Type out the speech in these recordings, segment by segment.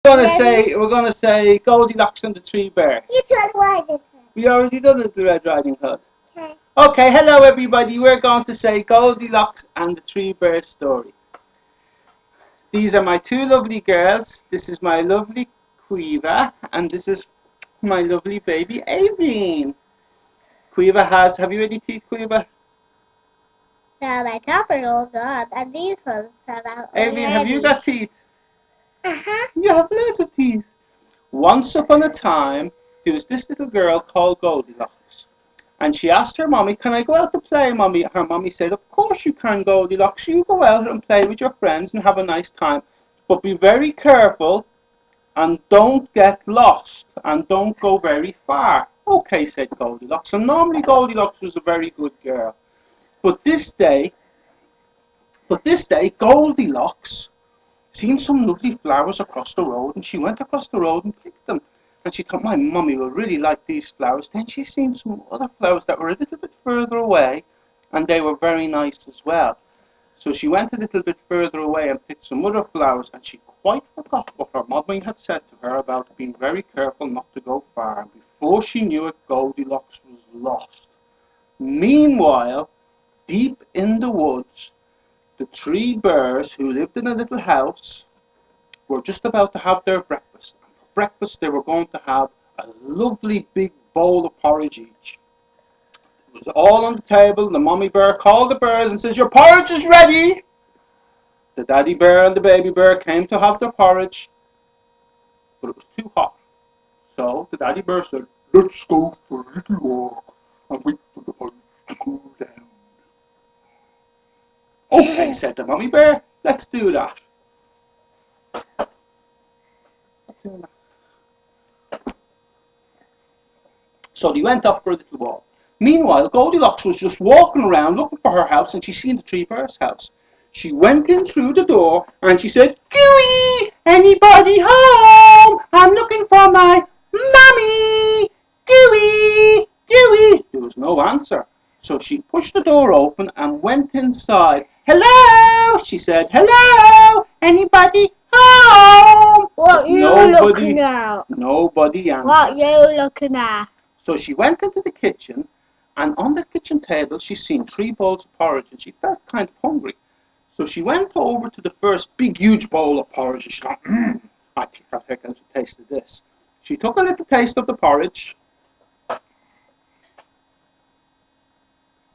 We're gonna say Goldilocks and the Three Bears. You said Riding Hood. We already done it, the Red Riding Hood. Okay. Okay, hello everybody. We're going to say Goldilocks and the Three Bears story. These are my two lovely girls. This is my lovely Quiva, and this is my lovely baby Aveen. Quiva have you any teeth, Quiva? Now my top are all gone, and these ones fell out already. Aveen, have you got teeth? Uh-huh. You have loads of teeth. Once upon a time, there was this little girl called Goldilocks. And she asked her mommy, can I go out to play, mommy? Her mommy said, of course you can, Goldilocks. You go out and play with your friends and have a nice time. But be very careful and don't get lost and don't go very far. Okay, said Goldilocks. And normally Goldilocks was a very good girl. But this day, Goldilocks seen some lovely flowers across the road, and she went across the road and picked them. And she thought, my mummy will really like these flowers. Then she seen some other flowers that were a little bit further away, and they were very nice as well. So she went a little bit further away and picked some other flowers, and she quite forgot what her mummy had said to her about being very careful not to go far. And before she knew it, Goldilocks was lost. Meanwhile, deep in the woods, the three bears who lived in a little house were just about to have their breakfast. And for breakfast, they were going to have a lovely big bowl of porridge each. It was all on the table. The mommy bear called the bears and says, your porridge is ready. The daddy bear and the baby bear came to have their porridge, but it was too hot. So the daddy bear said, let's go for a little walk and wait for the porridge to cool down. Okay, said the mummy bear, let's do that. Stop doing that. So they went up for a little walk. Meanwhile, Goldilocks was just walking around looking for her house, and she seen the three bears' house. She went in through the door and she said, Gooey, anybody home? I'm looking for my mummy. Gooey, Gooey. There was no answer. So she pushed the door open and went inside. Hello, she said. Hello, anybody home? What you looking at? Nobody answered. What you looking at? So she went into the kitchen, and on the kitchen table she seen 3 bowls of porridge, and she felt kind of hungry. So she went over to the first big huge bowl of porridge, and she thought, I think I'll take a little taste of this. She took a little taste of the porridge,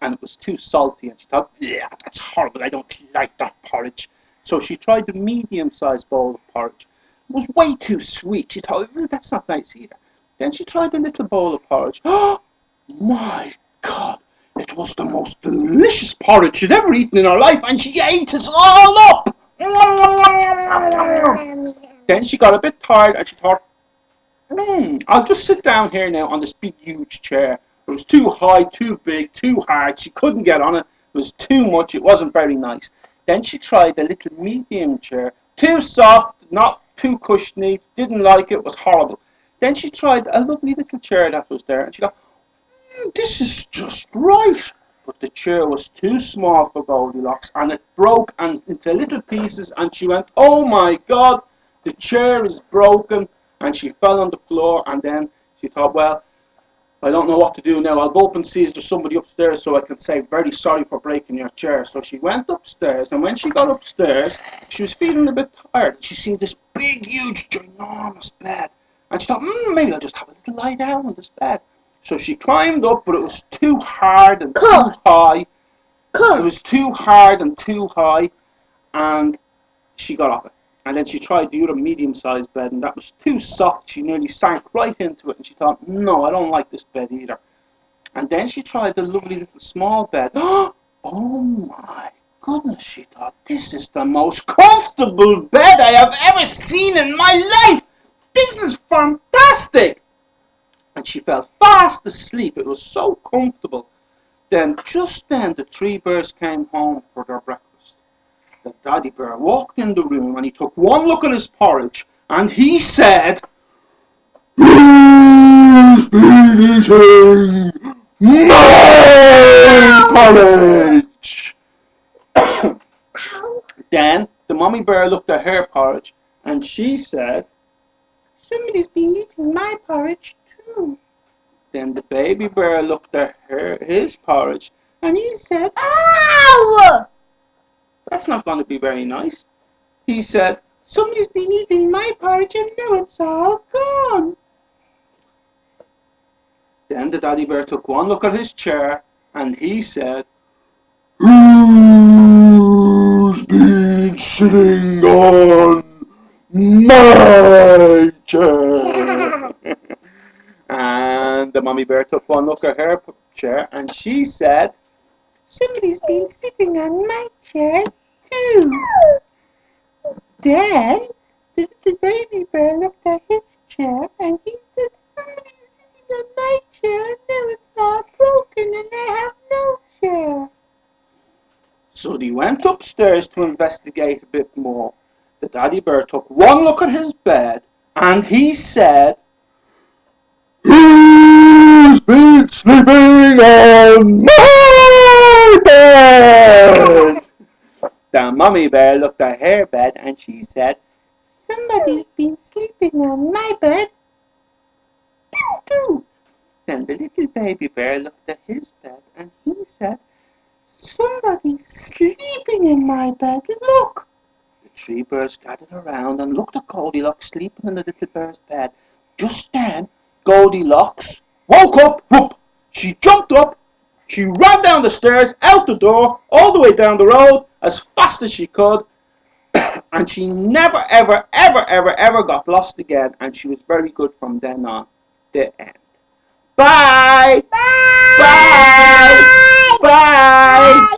and it was too salty, and she thought, yeah, that's horrible, I don't like that porridge. So she tried the medium-sized bowl of porridge. It was way too sweet. She thought, that's not nice either. Then she tried the little bowl of porridge. Oh, my God, it was the most delicious porridge she'd ever eaten in her life, and she ate it all up. Then she got a bit tired, and she thought, I'll just sit down here now on this big, huge chair. It was too high, too big, too hard. She couldn't get on it. It was too much. It wasn't very nice. Then she tried the little medium chair. Too soft, not too cushiony. Didn't like it. It was horrible. Then she tried a lovely little chair that was there. And she thought, this is just right. But the chair was too small for Goldilocks. And it broke into little pieces. And she went, oh my God, the chair is broken. And she fell on the floor. And then she thought, well, I don't know what to do now. I'll go up and see if there's somebody upstairs so I can say very sorry for breaking your chair. So she went upstairs, and when she got upstairs, she was feeling a bit tired. She seen this big, huge, ginormous bed. And she thought, maybe I'll just have a little lie down on this bed. So she climbed up, but it was too hard and too high. It was too hard and too high, and she got off it. And then she tried the other medium-sized bed, and that was too soft. She nearly sank right into it, and she thought, no, I don't like this bed either. And then she tried the lovely little small bed. Oh my goodness, she thought, this is the most comfortable bed I have ever seen in my life. This is fantastic. And she fell fast asleep. It was so comfortable. Just then, the three bears came home for their breakfast. The daddy bear walked in the room, and he took one look at his porridge, and he said, who's been eating my porridge? Then the mommy bear looked at her porridge, and she said, Somebody's been eating my porridge too. Then the baby bear looked at his porridge and he said, "Ow! That's not going to be very nice." He said, "Somebody's been eating my porridge and now it's all gone." Then the daddy bear took one look at his chair and he said, "Who's been sitting on my chair?" And the mummy bear took one look at her chair and she said, "Somebody's been sitting on my chair too." Then the baby bear looked at his chair and he said, "Somebody's sitting on my chair and now it's all broken and I have no chair." So they went upstairs to investigate a bit more. The daddy bear took one look at his bed and he said, "Who's been sleeping on my bed?" The mummy bear looked at her bed and she said, "Somebody's been sleeping on my bed too." Then the little baby bear looked at his bed and he said, "Somebody's sleeping in my bed, look." The three birds gathered around and looked at Goldilocks sleeping in the little bear's bed. Just then, Goldilocks woke up. Whoop! She jumped up. She ran down the stairs, out the door, all the way down the road as fast as she could. And she never, ever, ever, ever, ever got lost again. And she was very good from then on. The end. Bye! Bye! Bye! Bye!